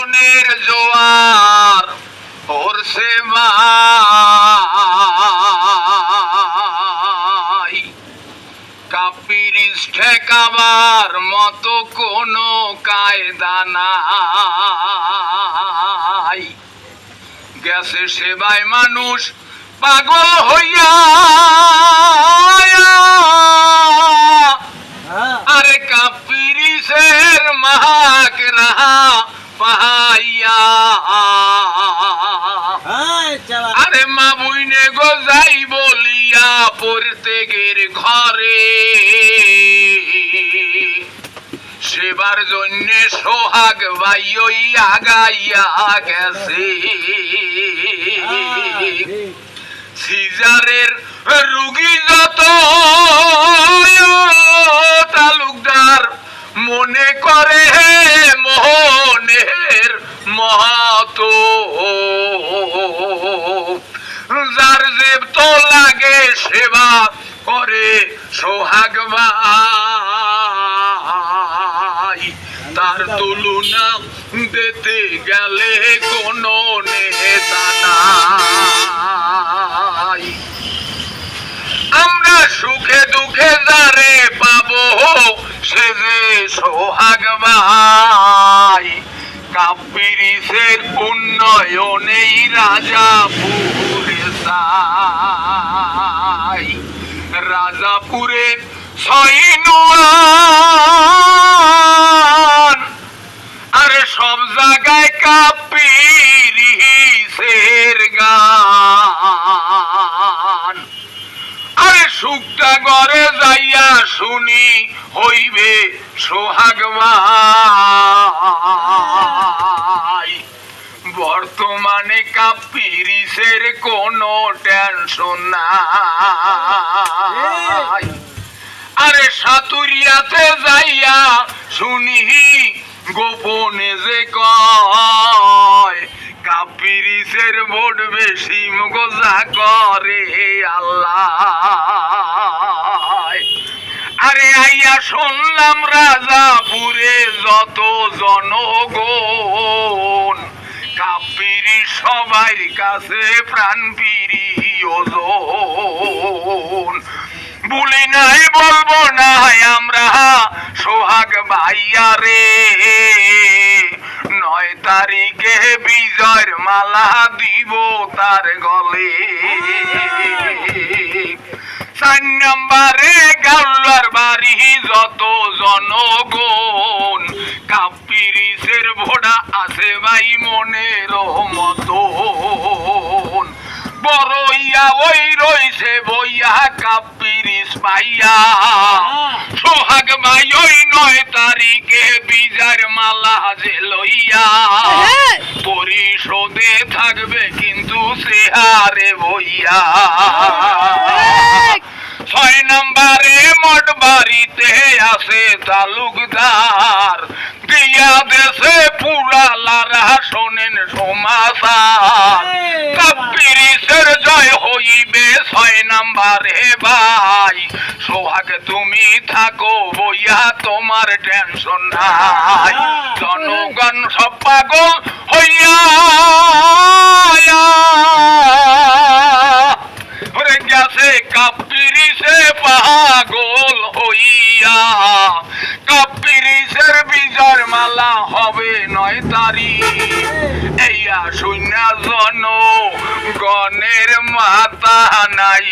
মনের জোয়ার ওরসে ভাই, কাপিরিস ঠেকাবার মতো কোনো কায়দা নাই। গেছে সেবায় মানুষ পাগল হইয়া, আরে কাপিরিসের মাক রাহা পাইয়া। আরে মা বুইনে গো যাই বলিয়া প্রত্যেকের ঘরে, সেবার জন্য সোহাগ ভাই ওই আগাইয়া গেছে। সিজারের রুগী যত তালুকদার মনে করে মোহনের মহতো, যার জেব তো লাগে সেবা করে সোহাগ ভাই। তার তুলনা দিতে গেলে কোনো নেতা নাই। আমরা সুখে দুঃখে যারে পাবো সে যে সোহাগ ভাই। কাপিরিসের উন্নয়নেই রাজাপুরে চাই, রাজাপুরে ছয়নুয়ান, আরে সব জায়গায় কাপিরিসের গান। আরে সুখটা ঘরে যাইয়া শুনি হইবে সোহাগ ভাই। বর্তমানে কাপিরিসের কোনো টেনশন নাই। আরে সাতুরিয়াতে যাইয়া শুনি গোপনে যে কয়, কাপিরিসের ভোট বেশি মগজা করে আল্লাহ। আরে আইয়া শুনলাম রাজাপুরে যত জনগণ, কাপিরিস সবাই কাছে প্রাণ প্রিয়জন। বলি নাই বলবো না আমরা সোহাগ ভাইয়া রে, 9 তারিখে বিজয়ের মালা দিব তার গলে। 4 নম্বরে গাউলার বাড়ি যত জনগণ, কাপিরিসের ভোটা আছে ভাই মনের মতন। বড়ইয়া ওই রইছে বইয়া কাপিরিস ভাইয়া, সোহাগ ভাই ওই 9 তারিখে বিজয়ের মালা যে লইয়া। পরিশোধে থাকবে কিন্তু সেহারে বইয়া। 6 নম্বরে মোট বাড়িতে আছে তালুকদার, দিয়া দেশে পুরা লারা শোনেন সমাচার। কাপিরিসের জয় হইবে 6 নম্বরে ভাই। সোহাগ তুমি থাকো বইয়া তোমার টেনশন নাই। জনগণ সব পাগল হইয়া গেছে কাপিরিসে পাগল হইয়া। কাপিরিসের বিজয়ের মালা হবে 9 তারিখ, এইয়া শূন্য জনগণের মাথা নাই